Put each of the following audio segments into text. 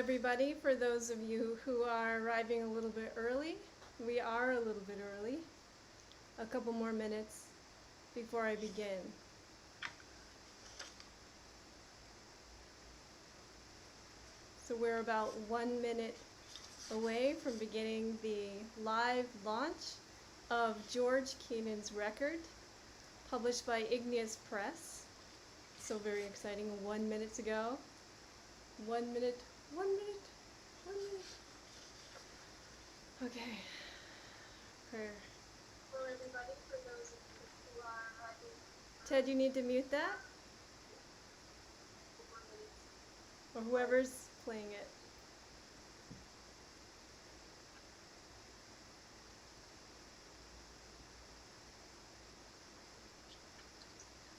everybody. For those of you who are arriving a little bit early, we are a little bit early. A couple more minutes before I begin. So we're about 1 minute away from beginning the live launch of George Keenen's record, published by Igneous Press. So very exciting. 1 minute to go. 1 minute, 1 minute, 1 minute. Okay. Prayer. Hello everybody, for those of you who are arriving. Ted, you need to mute that, or whoever's playing it.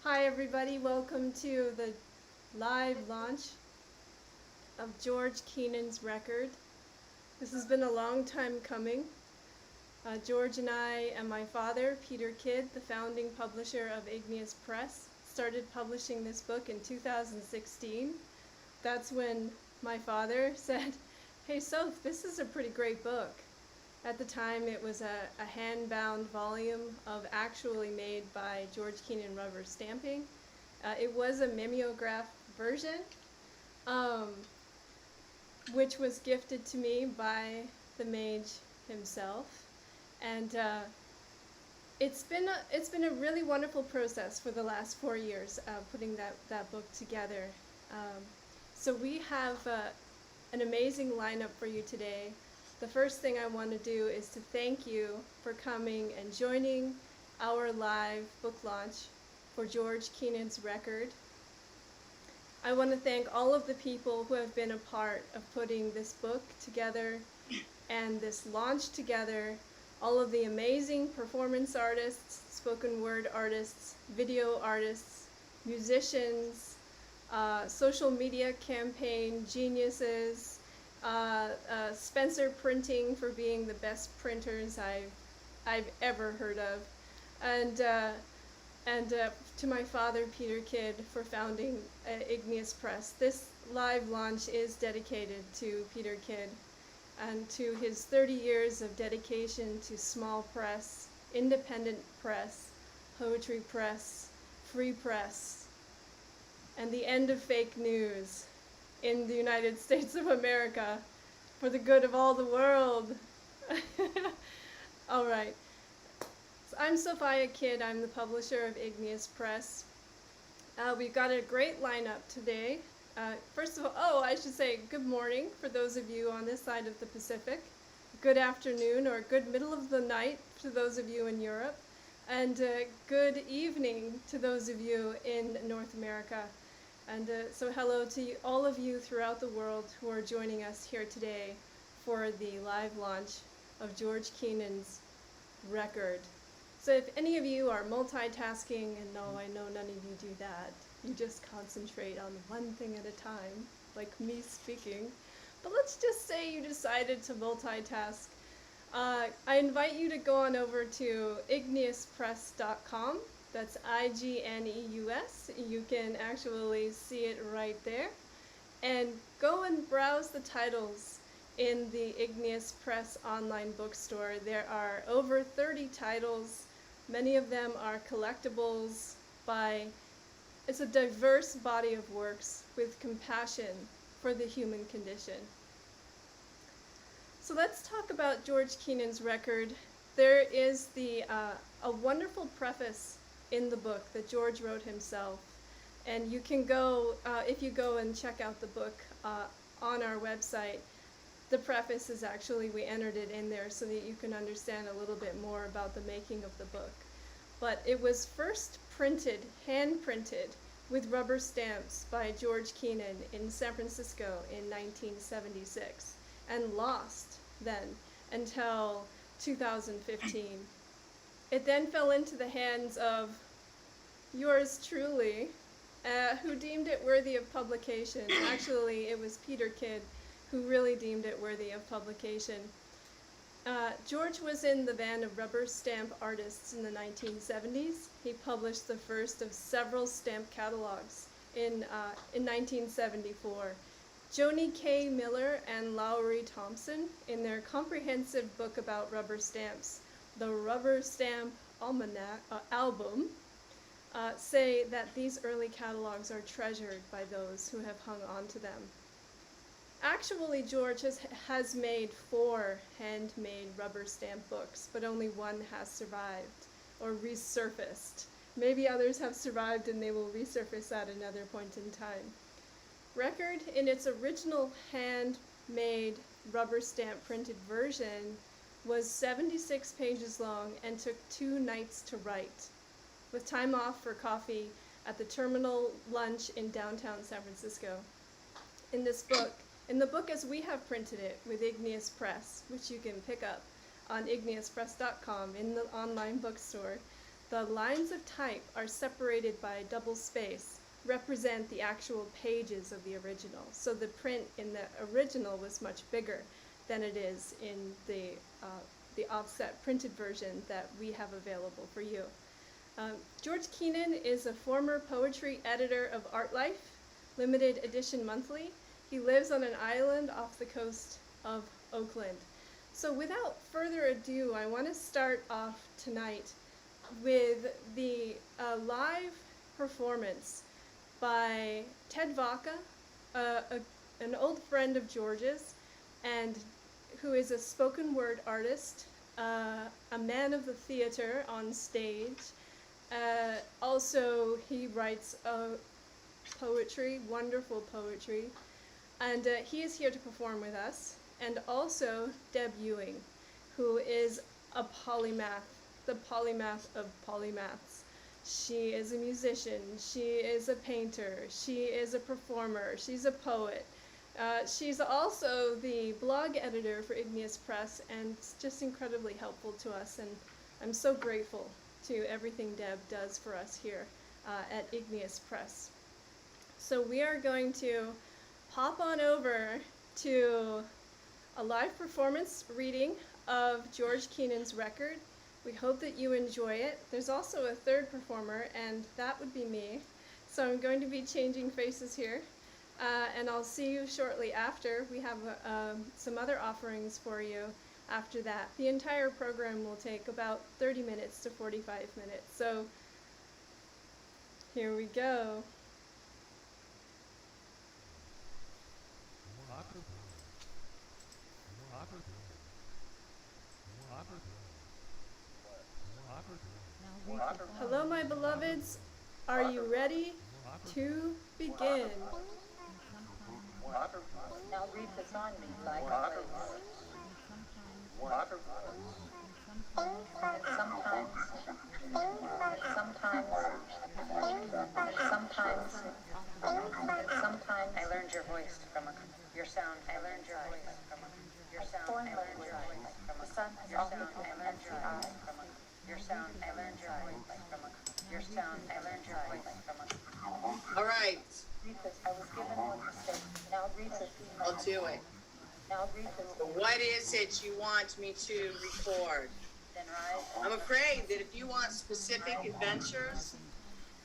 Hi everybody, welcome to the live launch of George Keenen's record. This has been a long time coming. George and I and my father, Peter Kidd, the founding publisher of Igneous Press, started publishing this book in 2016. That's when my father said, "Hey Soph, this is a pretty great book." At the time it was a hand-bound volume of actually made by George Keenen rubber stamping. It was a mimeograph version, which was gifted to me by the mage himself. And it's been a really wonderful process for the last 4 years, putting that book together. So we have an amazing lineup for you today. The first thing I want to do is to thank you for coming and joining our live book launch for George Keenen's record. I want to thank all of the people who have been a part of putting this book together and this launch together. All of the amazing performance artists, spoken word artists, video artists, musicians, social media campaign geniuses, Spencer Printing for being the best printers I've ever heard of, and to my father Peter Kidd for founding Igneous Press. This live launch is dedicated to Peter Kidd and to his 30 years of dedication to small press, independent press, poetry press, free press, and the end of fake news in the United States of America for the good of all the world. All right. So I'm Sophia Kidd. I'm the publisher of Igneous Press. We've got a great lineup today. First of all, I should say good morning for those of you on this side of the Pacific. Good afternoon or good middle of the night to those of you in Europe. And good evening to those of you in North America. And so hello to all of you throughout the world who are joining us here today for the live launch of George Keenen's record. So if any of you are multitasking, and no, I know none of you do that, you just concentrate on one thing at a time, like me speaking. But let's just say you decided to multitask. I invite you to go on over to igneouspress.com. That's IGNEUS. You can actually see it right there. And go and browse the titles in the Igneous Press online bookstore. There are over 30 titles. Many of them are collectibles it's a diverse body of works with compassion for the human condition. So let's talk about George Keenen's record. There is a wonderful preface in the book that George wrote himself, and you can go, if you go and check out the book on our website, the preface is actually, we entered it in there so that you can understand a little bit more about the making of the book. But it was first printed, hand printed, with rubber stamps by George Keenen in San Francisco in 1976, and lost then until 2015. It then fell into the hands of yours truly, who deemed it worthy of publication. Actually, it was Peter Kidd who really deemed it worthy of publication. George was in the band of rubber stamp artists in the 1970s. He published the first of several stamp catalogs in 1974. Joni K. Miller and Lowry Thompson, in their comprehensive book about rubber stamps, the Rubber Stamp Album, say that these early catalogs are treasured by those who have hung on to them. Actually, George has made 4 handmade rubber stamp books, but only one has survived or resurfaced. Maybe others have survived and they will resurface at another point in time. Record, in its original handmade rubber stamp printed version, was 76 pages long and took 2 nights to write, with time off for coffee at the terminal lunch in downtown San Francisco. In the book as we have printed it with Igneous Press, which you can pick up on igneouspress.com in the online bookstore, the lines of type are separated by double space, represent the actual pages of the original. So the print in the original was much bigger than it is in the offset printed version that we have available for you. George Keenen is a former poetry editor of Art Life, limited edition monthly. He lives on an island off the coast of Oakland. So without further ado, I want to start off tonight with the live performance by Ted Vaca, an old friend of George's, and who is a spoken word artist, a man of the theater on stage. Also, he writes poetry, wonderful poetry, and he is here to perform with us. And also Deb Ewing, who is a polymath, the polymath of polymaths. She is a musician, she is a painter, she is a performer, she's a poet. She's also the blog editor for Igneous Press, and it's just incredibly helpful to us, and I'm so grateful to everything Deb does for us here at Igneous Press. So we are going to pop on over to a live performance reading of George Keenen's record. We hope that you enjoy it. There's also a third performer, and that would be me. So I'm going to be changing faces here, and I'll see you shortly after. We have some other offerings for you after that. The entire program will take about 30 minutes to 45 minutes. So here we go. Hello, my beloveds. Are you ready to begin? Now read this on me like a place. Sometimes I learned your voice from your sound. I learned your voice from your sound. I learned your voice from the sun. Your sound. I learned your voice from your sound. I learned your voice from your sound. I learned your voice from. All right, Read this. I was given one mistake. Now read this. I'll do it. Now read this. What is it you want me to record? Then rise. I'm afraid that if you want specific adventures,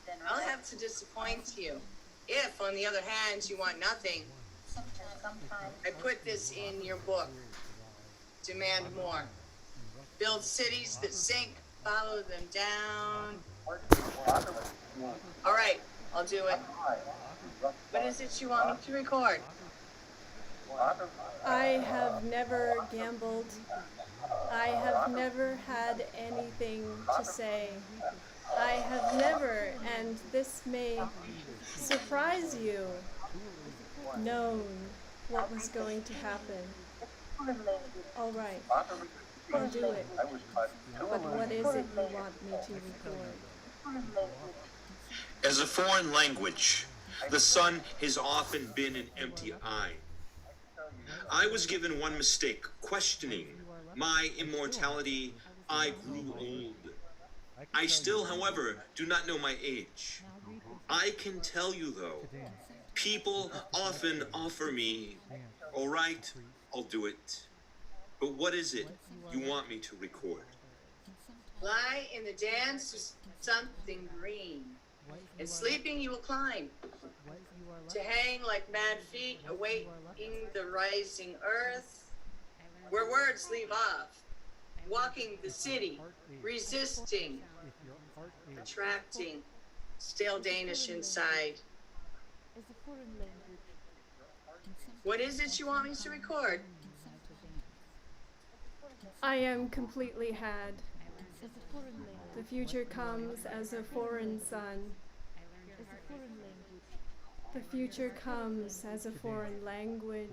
Then I'll rise. have to disappoint you. If, on the other hand, you want nothing, Sometimes. I put this in your book. Demand more. Build cities that sink, follow them down. All right, I'll do it. What is it you want me to record? I have never gambled. I have never had anything to say. I have never, and this may surprise you, known what was going to happen. All right, I'll do it. But what is it you want me to record? As a foreign language, the sun has often been an empty eye. I was given one mistake, questioning my immortality. I grew old. I still, however, do not know my age. I can tell you, though, people often offer me, all right, I'll do it. But what is it you want me to record? Lie in the dance of something green. In sleeping you will climb, to hang like mad feet, awaiting the rising earth, where words leave off, walking the city, resisting, attracting, stale Danish inside. What is it you want me to record? I am completely had. The future comes as a foreign sun. The future comes as a foreign language.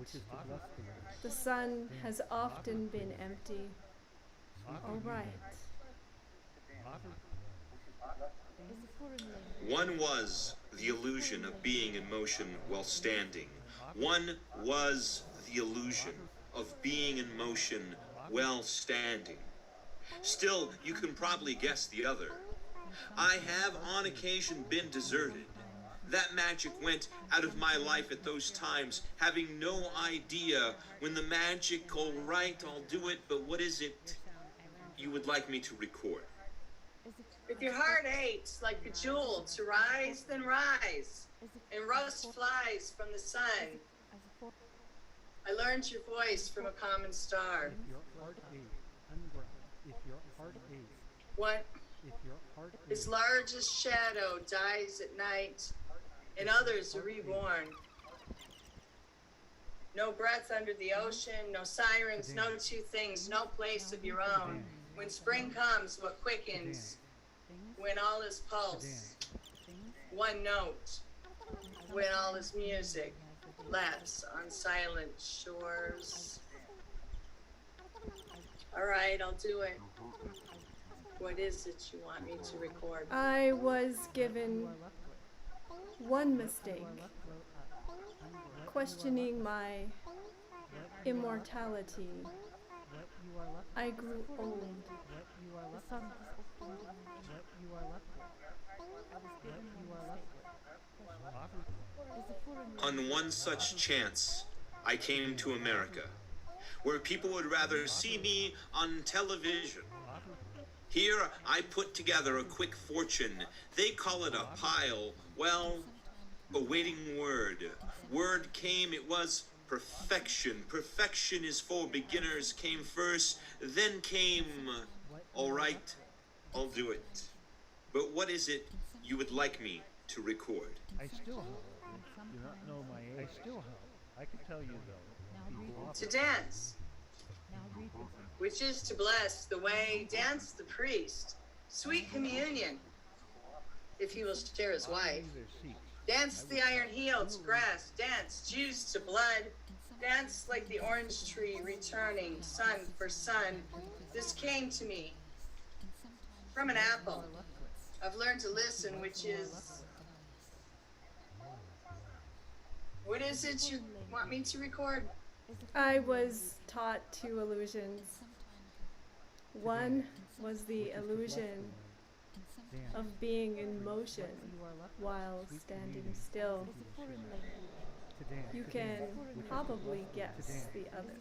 The sun has often been empty. All right. One was the illusion of being in motion while standing. One was the illusion of being in motion while standing. Still, you can probably guess the other. I have on occasion been deserted. That magic went out of my life at those times, having no idea when the magic, all right, I'll do it, but what is it you would like me to record? If your heart aches like a jewel to rise, then rise, and rust flies from the sun. I learned your voice from a common star. One, his largest shadow dies at night, and others are reborn. No breath under the ocean, no sirens, no two things, no place of your own. When spring comes, what quickens? When all is pulse, one note. When all is music, laps on silent shores. All right, I'll do it. What is it you want me to record? I was given one mistake, questioning my immortality. I grew old. On one such chance, I came to America, where people would rather see me on television. Here I put together a quick fortune. They call it a pile. Well, awaiting word. Word came, it was perfection. Perfection is for beginners. Came first, then came, all right, I'll do it. But what is it you would like me to record? I still hope. Do not know my age. I still hope. I can tell you though. To dance, which is to bless the way, dance the priest, sweet communion, if he will share his wife. Dance the iron heel to grass, dance juice to blood, dance like the orange tree returning, sun for sun. This came to me from an apple. I've learned to listen, which is... What is it you want me to record? I was taught two illusions. One was the illusion of being in motion while standing still. You can probably guess the other.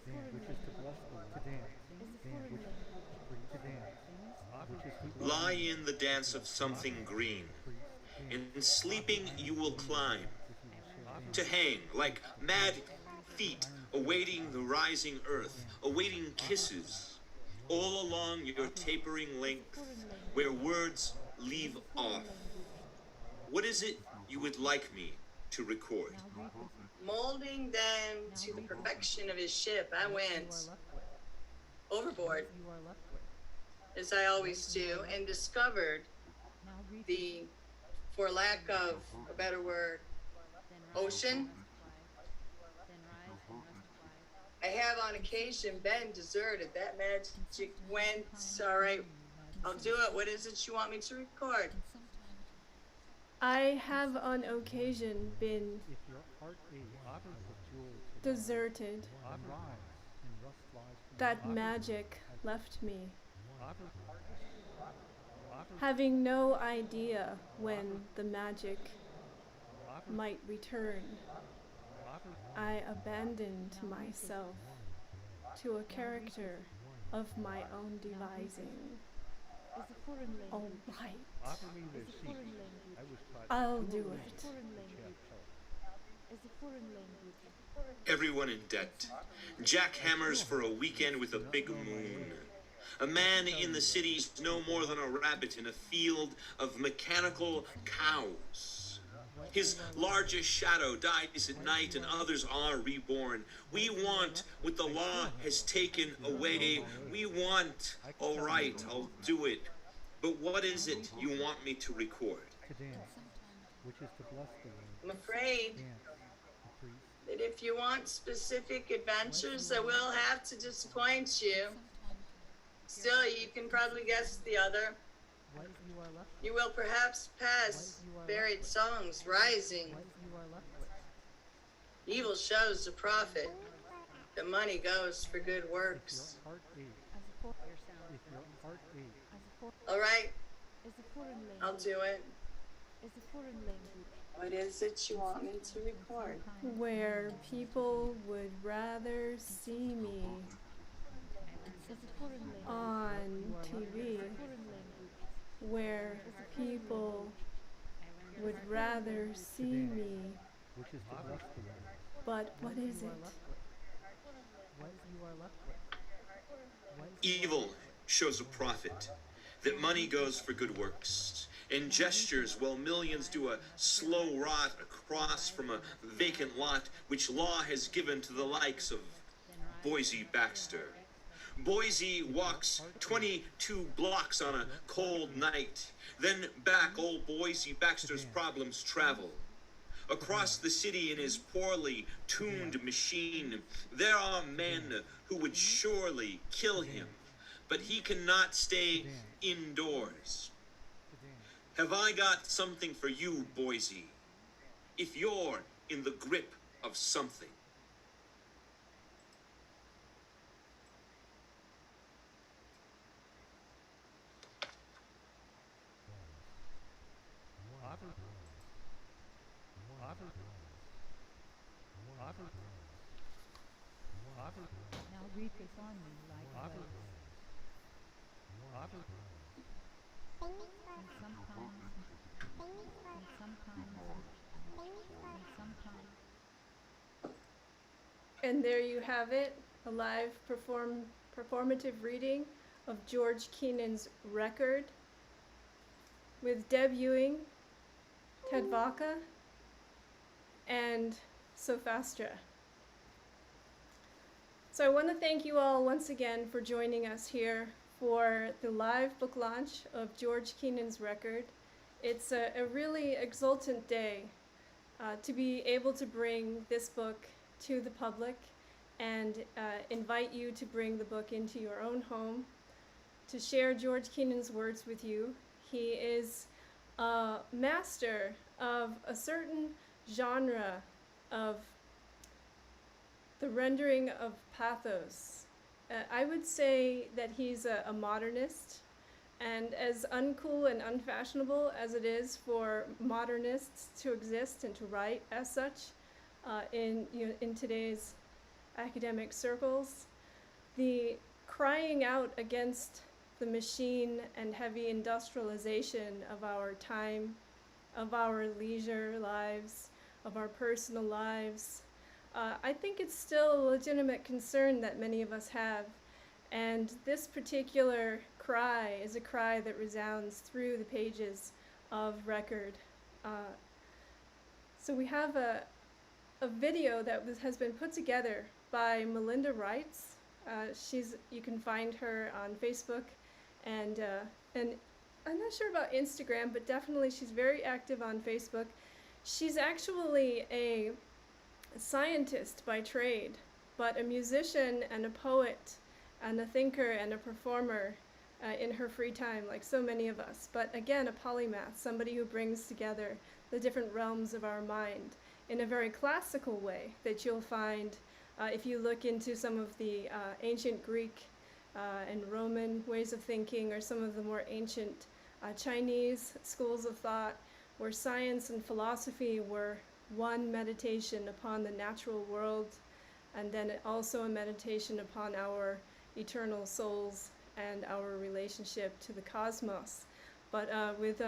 Lie in the dance of something green. In sleeping you will climb. To hang like mad feet, awaiting the rising earth, awaiting kisses, all along your tapering length, where words leave off. What is it you would like me to record? Molding them to the perfection of his ship, I went overboard, as I always do, and discovered the, for lack of a better word, ocean. I have on occasion been deserted. That magic went. All right, I'll do it. What is it you want me to record? I have on occasion been deserted. That magic left me, having no idea when the magic might return. I abandoned myself to a character of my own devising. All right. Offer me their seats. I was taught I'll two do of it. the chef help. Everyone in debt. Jackhammers for a weekend with a big moon. A man in the city's no more than a rabbit in a field of mechanical cows. His largest shadow dies at night and others are reborn. We want what the law has taken away. We want, all right, I'll do it. But what is it you want me to record? To dance, which is to bless the word. I'm afraid Dance, the priest. that if you want specific adventures, I will have to disappoint you. Still, you can probably guess the other. What you are left with. You will perhaps pass buried songs rising. What you are left with. Evil shows the prophet. The money goes for good works. Your heart beat. If your heart beat. All right, I'll do it. What is it you want me to record? Where people would rather see me on TV. Where people would rather see me. Which is to bless the word. But what is it? What you are left with. Evil shows a prophet that money goes for good works, and gestures while millions do a slow rot across from a vacant lot which law has given to the likes of Boise Baxter. Boise walks 22 blocks on a cold night, then back old Boise Baxter's problems travel. Across the city in his poorly tuned machine, there are men who would surely kill him, but he cannot stay indoors. Have I got something for you, Boise, if you're in the grip of something? Offer. Offer. Offer. Offer. Now read this on me like Offer. this. Offer. And sometimes, And there you have it, a live performative reading of George Keenen's record with Deb Ewing, Ted Vaca, and Sophastra. So I want to thank you all once again for joining us here for the live book launch of George Keenen's record. It's a really exultant day to be able to bring this book to the public and invite you to bring the book into your own home, to share George Keenen's words with you. He is a master of a certain genre of the rendering of pathos. I would say that he's a modernist, and as uncool and unfashionable as it is for modernists to exist and to write as such in today's academic circles, the crying out against the machine and heavy industrialization of our time, of our leisure lives, of our personal lives, I think it's still a legitimate concern that many of us have. And this particular cry is a cry that resounds through the pages of Record. So we have a video that has been put together by Melinda Wrights. You can find her on Facebook, and I'm not sure about Instagram, but definitely she's very active on Facebook. She's actually a scientist by trade, but a musician and a poet and a thinker and a performer in her free time, like so many of us. But again, a polymath, somebody who brings together the different realms of our mind in a very classical way that you'll find if you look into some of the ancient Greek and Roman ways of thinking, or some of the more ancient Chinese schools of thought, where science and philosophy were one meditation upon the natural world, and then also a meditation upon our eternal souls and our relationship to the cosmos. But with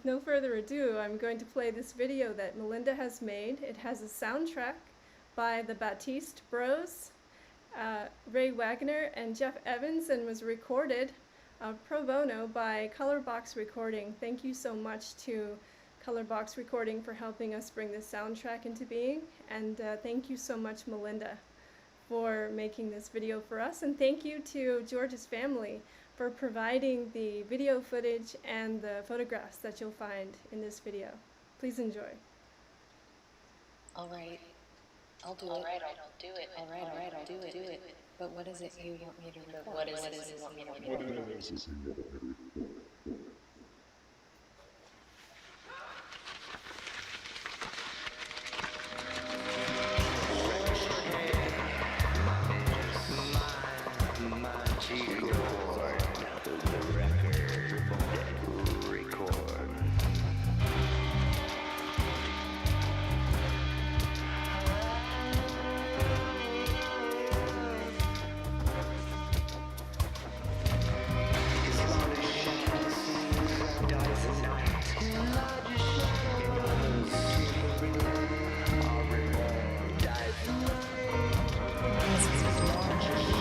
no further ado, I'm going to play this video that Melinda has made. It has a soundtrack by the Batiste Bros, Ray Wagner and Jeff Evans, and was recorded pro bono by Colorbox Recording. Thank you so much to Colorbox Recording for helping us bring this soundtrack into being, and thank you so much, Melinda, for making this video for us, and thank you to George's family for providing the video footage and the photographs that you'll find in this video. Please enjoy. All right, I'll do it. All right, I'll do it. All right, I'll do it. But what is it you want me to record? What is it you want me to record?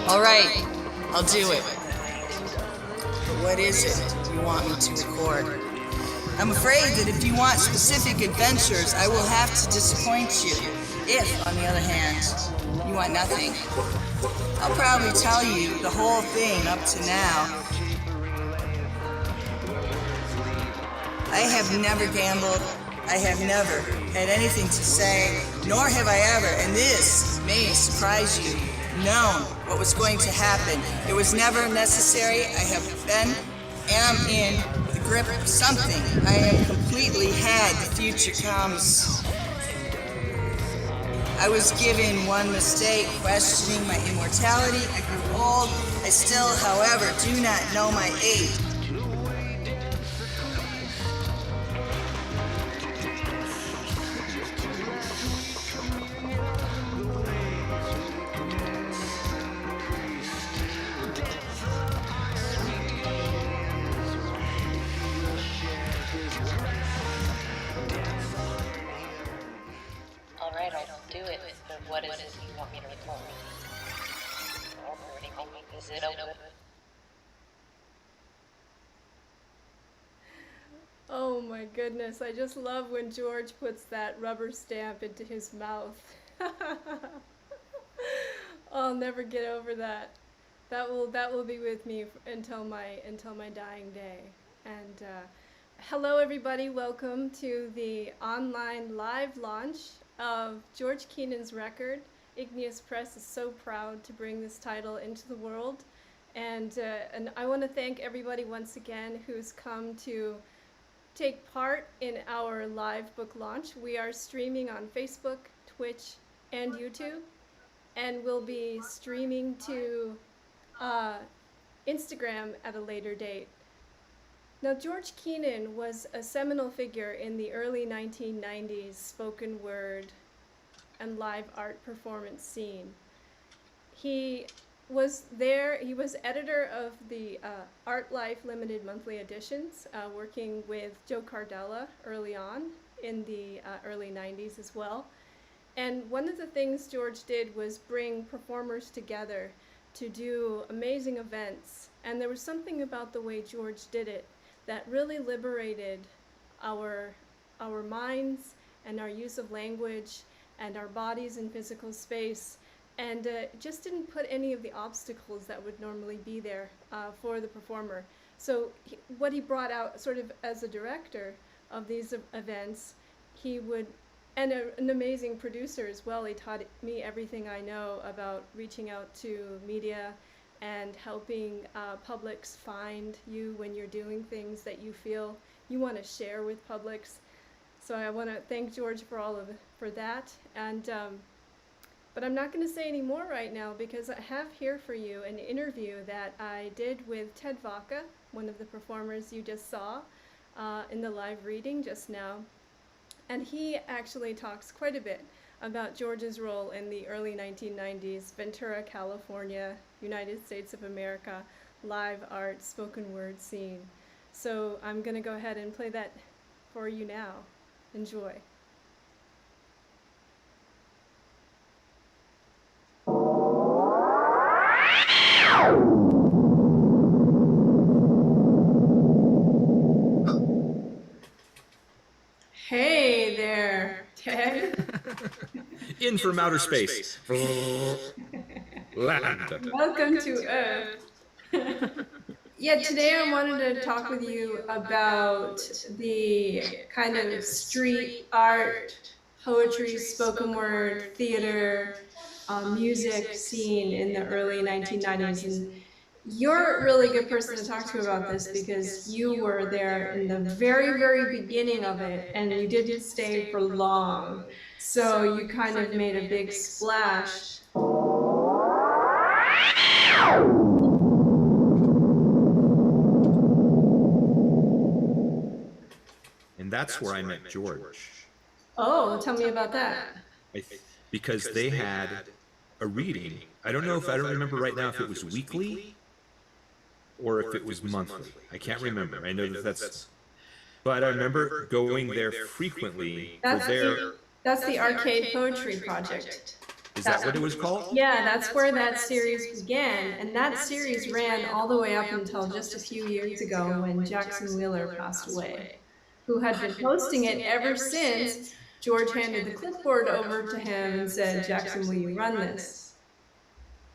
All right, I'll do it. But what is it you want me to record? I'm afraid that if you want specific adventures, I will have to disappoint you. If, on the other hand, you want nothing, I'll probably tell you the whole thing up to now. I have never gambled. I have never had anything to say, nor have I ever, and this may surprise you, known what was going to happen. It was never necessary. I have been, am in the grip of something. I am completely had. The future comes. I was given one mistake, questioning my immortality. I grew old. I still, however, do not know my age. All right, I'll do it. But what is it you want me to record? Is it open? Oh my goodness, I just love when George puts that rubber stamp into his mouth. I'll never get over that. That will be with me until my dying day. And hello everybody, welcome to the online live launch of George Keenen's record. Igneous Press is so proud to bring this title into the world. And I want to thank everybody once again who's come to take part in our live book launch. We are streaming on Facebook, Twitch, and YouTube, and we'll be streaming to Instagram at a later date. Now, George Keenen was a seminal figure in the early 1990s spoken word and live art performance scene. He was editor of the Art Life Limited Monthly Editions, working with Joe Cardella early on in the early 90s as well. And one of the things George did was bring performers together to do amazing events. And there was something about the way George did it that really liberated our minds and our use of language and our bodies in physical space, and just didn't put any of the obstacles that would normally be there for the performer. So what he brought out sort of as a director of these events, he would, and an amazing producer as well. He taught me everything I know about reaching out to media and helping publics find you when you're doing things that you feel you want to share with publics. So I want to thank George for that. And but I'm not going to say any more right now, because I have here for you an interview that I did with Ted Vaca, one of the performers you just saw in the live reading just now. And he actually talks quite a bit about George's role in the early 1990s Ventura, California United States of America live art spoken word scene. So I'm going to go ahead and play that for you now. Enjoy. Hey there, Ted. In from outer space. Land. Welcome to Earth. Yeah, today I wanted to talk with you about the kind of street art, poetry, spoken word, theater, music scene in the early 1990s. And you're a really good person to talk to about this because you were there in the very, very beginning of it, and you didn't stay for long. So you kind of made a big splash. And that's where I met George. Oh, tell me about that. Because they had a reading. I don't remember right now if it was weekly or if it was monthly. I can't remember. I know that's. But I remember going there frequently. That's the Arcade Poetry Project. Is that what it was called? Yeah, that's where that series began, and that series ran all the way up until just a few years ago when Jackson Wheeler passed away, who had been hosting it ever since. George handed the clipboard over to him and said, "Jackson, will you run this?"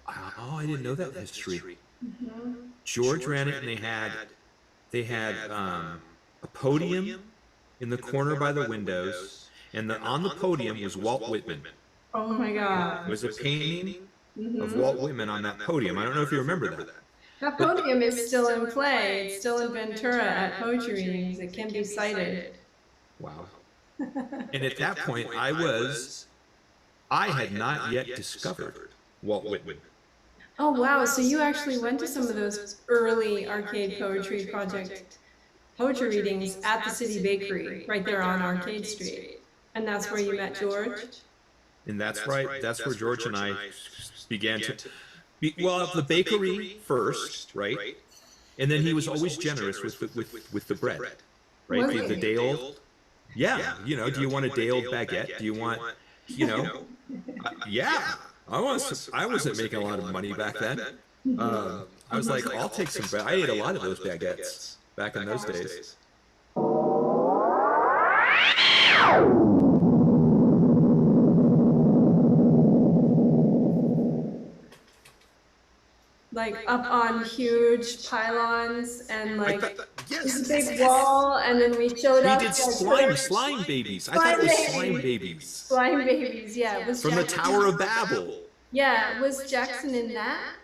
Oh, I didn't know that history. Mm-hmm. George ran it, and they had a podium in the corner by the windows, and on the podium was Walt Whitman. Oh my God! It was a painting of Walt Whitman on that podium. I don't know if you remember that. That podium is still in play. It's still in Ventura at poetry readings. It can be cited. Wow. And at that point, I had not yet discovered Walt Whitman. Oh wow, so you actually went to some of those early Arcade Poetry Project poetry readings at the City Bakery, right there on Arcade Street. And that's where you met George? And that's right, that's where George and I began to, well, the bakery first, right? And then he was always generous with the bread, right? The day old. Yeah, do you want a day old baguette? Do you want, yeah. I wasn't making a lot of money back then. I was like, I'll take some bread. I ate a lot of those baguettes back in those days. Like up on huge pylons and like yes. this big wall, and then we showed up. We did slime babies. I thought it was slime babies. Slime babies, yeah. Was from Jackson, the Tower of Babel. Yeah, was Jackson in that?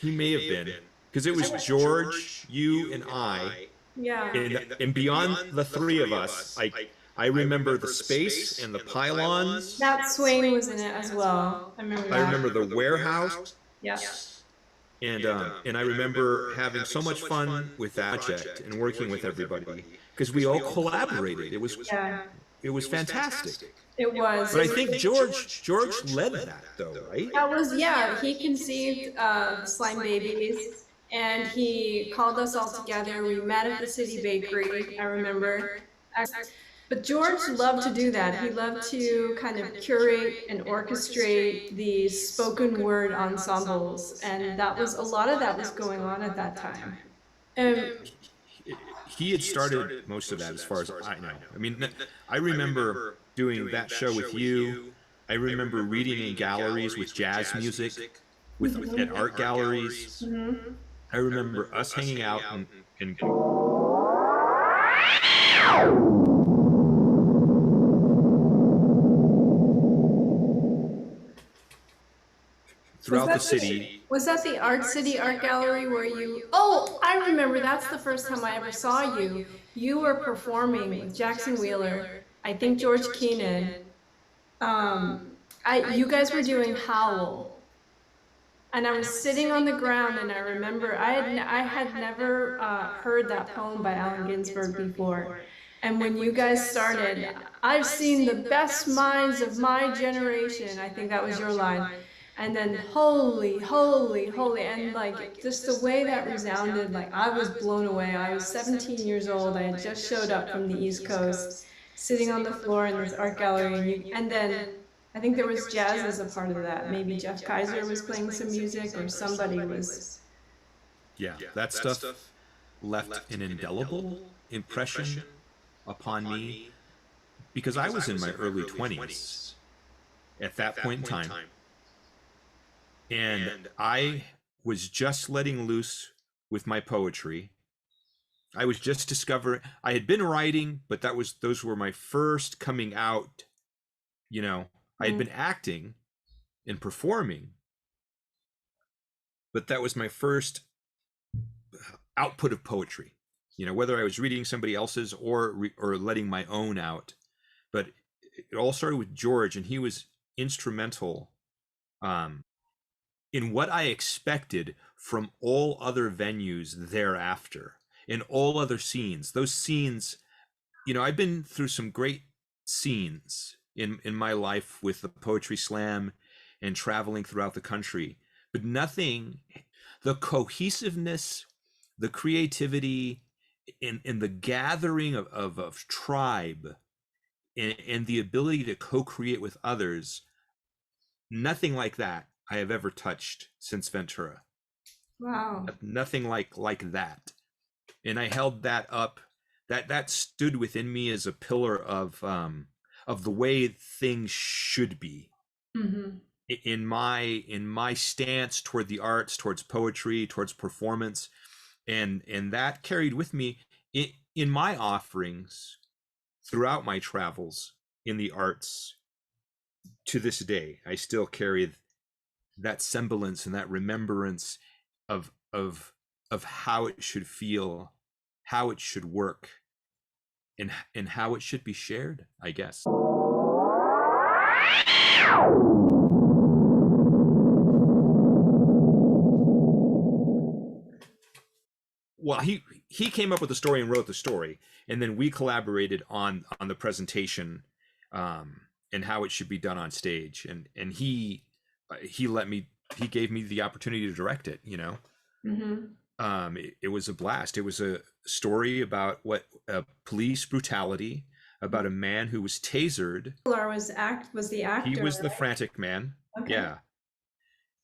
He may have been, because it was George, you, and I. Yeah. And beyond the three of us, I remember the space and the pylons. Matt Swain was in it as well. I remember that. I remember the warehouse. Yeah. And I remember having so much fun with that project and working with everybody because we all collaborated. It was fantastic. It was. But I think George led that though, right? That was, yeah. He conceived Slime Babies, and he called us all together. We met at the City Bakery, I remember. But George loved to do that. He loved to kind of curate and orchestrate these spoken word ensembles, and that was a lot of that was going on at that time. He had started most of that, as far as I know. I mean, I remember doing that show with you. I remember reading in galleries with jazz music, at art galleries. Mm-hmm. I remember us hanging out and throughout the city. Was that the Art City Art Gallery where you... Oh, I remember. That's the first time I ever saw you. You were performing with Jackson Wheeler, I think George Keenen. You guys were doing Howl. And I was sitting on the ground, and I remember I had never heard that poem by Allen Ginsberg before. And when you guys started, I've seen the best minds of my generation. I think that was your line. and then holy, holy, holy, and like just the way that resounded, like I was blown away. I was 17 years old. I had just showed up from the East Coast, sitting on the floor in this art gallery, and then I think there was jazz as a part of that. Maybe Jeff Kaiser was playing some music, or somebody was. Yeah, that stuff left an indelible impression upon me because I was in my early 20s at that point in time. And I was just letting loose with my poetry. I was just discovering, I had been writing, but those were my first coming out, you know. I had been acting and performing, but that was my first output of poetry, you know, whether I was reading somebody else's or letting my own out. But it all started with George, and he was instrumental in what I expected from all other venues thereafter, in all other scenes. Those scenes, you know, I've been through some great scenes in my life with the Poetry Slam and traveling throughout the country, but nothing, the cohesiveness, the creativity, and the gathering of tribe, and the ability to co-create with others, nothing like that I have ever touched since Ventura. Wow. Nothing like that. And I held that up. That stood within me as a pillar of the way things should be. Mm-hmm. In my stance toward the arts, towards poetry, towards performance, and that carried with me in my offerings throughout my travels in the arts. To this day, I still carry that semblance and that remembrance of how it should feel, how it should work, and how it should be shared, I guess. Well, he came up with the story and wrote the story, and then we collaborated on the presentation and how it should be done on stage, and he gave me the opportunity to direct it, you know. Mm-hmm. It was a blast. It was a story about police brutality, about a man who was tasered. Was the actor. He was right? the frantic man. Okay. Yeah.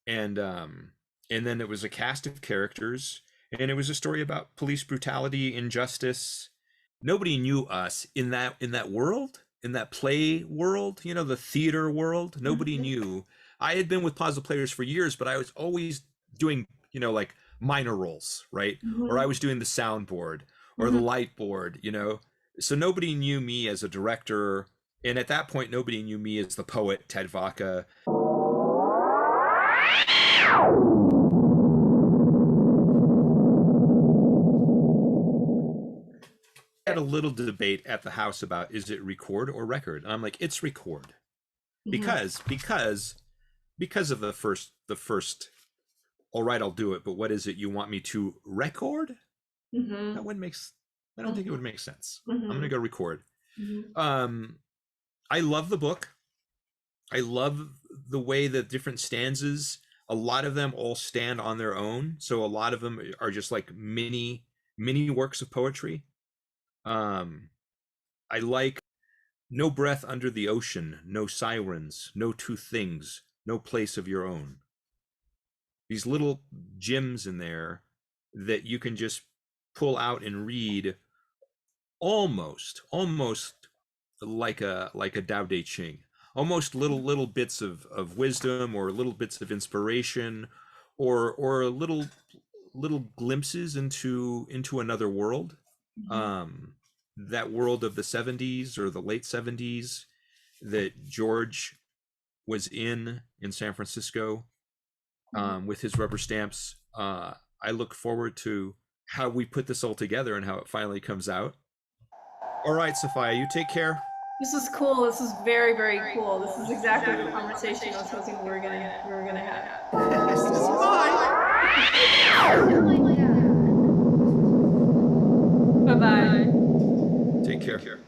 And then it was a cast of characters, and it was a story about police brutality, injustice. Nobody knew us in that world, in that play world, you know, the theater world. Nobody knew. I had been with Plaza Players for years, but I was always doing, you know, like minor roles, right? Or I was doing the soundboard or the light board, you know. So nobody knew me as a director, and at that point nobody knew me as the poet Ted Vaca. Had a little debate at the house about, is it record or record? And I'm like, it's record. Because of the first all right, I'll do it, but what is it you want me to record? That wouldn't make, I don't think it would make sense. I'm gonna go record. I love the book. I love the way that different stanzas, a lot of them all stand on their own. So a lot of them are just like mini works of poetry. I like no breath under the ocean, no sirens, no two things, no place of your own. These little gems in there that you can just pull out and read almost like a Tao Te Ching, almost little bits of wisdom, or little bits of inspiration, or little glimpses into another world. That world of the 70s or the late 70s that George was in San Francisco, with his rubber stamps. I look forward to how we put this all together and how it finally comes out. All right, Sophia, you take care. This was cool. This was very, very cool. This is exactly the conversation I was hoping we were gonna have. Bye-bye. Take care.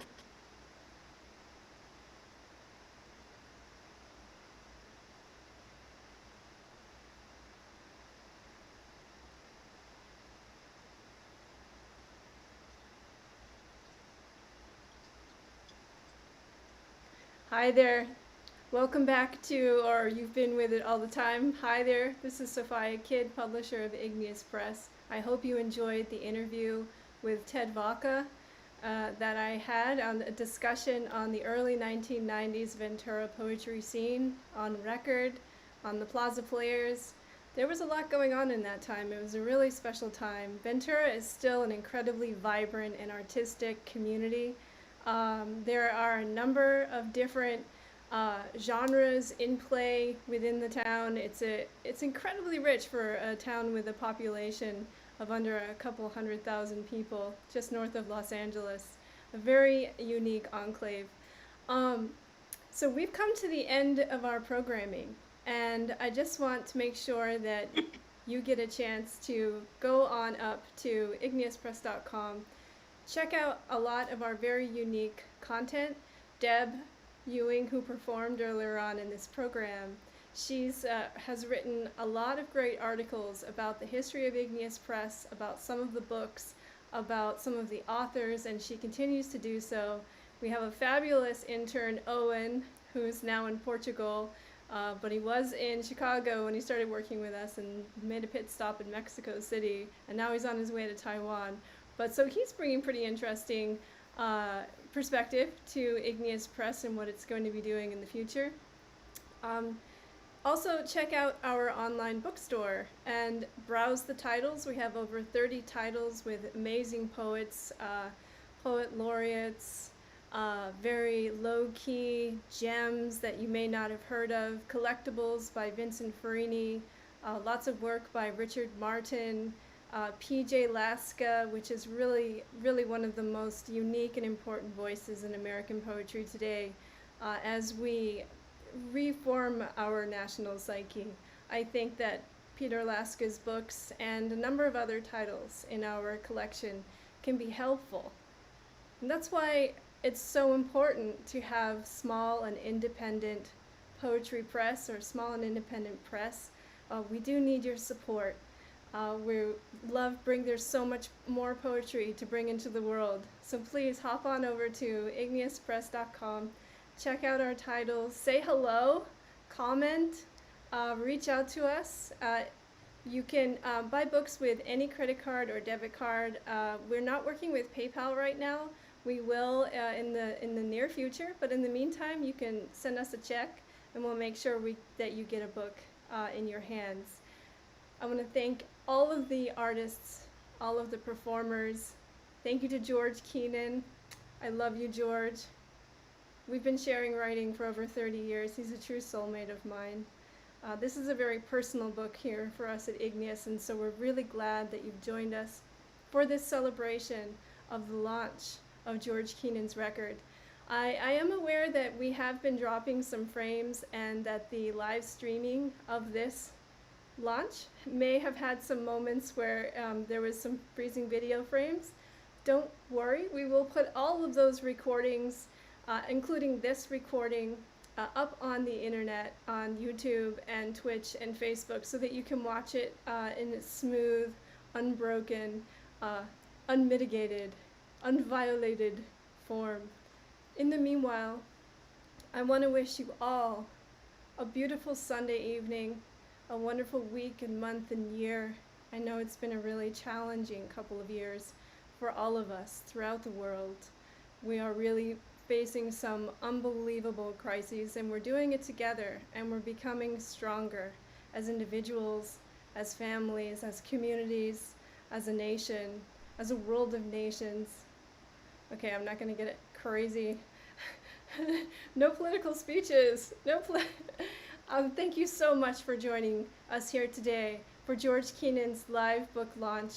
Hi there. Welcome back to, or you've been with it all the time. Hi there. This is Sophia Kidd, publisher of Igneous Press. I hope you enjoyed the interview with Ted Vaca that I had on a discussion on the early 1990s Ventura poetry scene, on record, on the Plaza Players. There was a lot going on in that time. It was a really special time. Ventura is still an incredibly vibrant and artistic community. There are a number of different genres in play within the town. It's incredibly rich for a town with a population of under a couple 100,000 people, just north of Los Angeles. A very unique enclave. So we've come to the end of our programming, and I just want to make sure that you get a chance to go on up to igneouspress.com. Check out a lot of our very unique content. Deb Ewing, who performed earlier on in this program, she's has written a lot of great articles about the history of Igneous Press, about some of the books, about some of the authors, and she continues to do so. We have a fabulous intern, Owen, who's now in Portugal, but he was in Chicago when he started working with us and made a pit stop in Mexico City, and now he's on his way to Taiwan. But so he's bringing pretty interesting perspective to Igneous Press and what it's going to be doing in the future. Also, check out our online bookstore and browse the titles. We have over 30 titles with amazing poets, poet laureates, very low-key gems that you may not have heard of, collectibles by Vincent Farini, lots of work by Richard Martin, P.J. Laska, which is really, really one of the most unique and important voices in American poetry today as we reform our national psyche. I think that Peter Laska's books and a number of other titles in our collection can be helpful. And that's why it's so important to have small and independent poetry press or small and independent press. We do need your support. There's so much more poetry to bring into the world. So please hop on over to igneouspress.com, check out our titles, say hello, comment, reach out to us. You can buy books with any credit card or debit card. We're not working with PayPal right now. We will in the near future, but in the meantime, you can send us a check and we'll make sure that you get a book in your hands. I want to thank all of the artists, all of the performers. Thank you to George Keenen. I love you, George. We've been sharing writing for over 30 years. He's a true soulmate of mine. This is a very personal book here for us at Igneous, and so we're really glad that you've joined us for this celebration of the launch of George Keenen's record. I am aware that we have been dropping some frames and that the live streaming of this launch may have had some moments where there was some freezing video frames. Don't worry, we will put all of those recordings, including this recording, up on the internet, on YouTube and Twitch and Facebook, so that you can watch it in its smooth, unbroken, unmitigated, unviolated form. In the meanwhile, I want to wish you all a beautiful Sunday evening, a wonderful week and month and year. I know it's been a really challenging couple of years for all of us throughout the world. We are really facing some unbelievable crises, and we're doing it together, and we're becoming stronger as individuals, as families, as communities, as a nation, as a world of nations. Okay, I'm not going to get it crazy. No political speeches. Thank you so much for joining us here today for George Keenen's live book launch.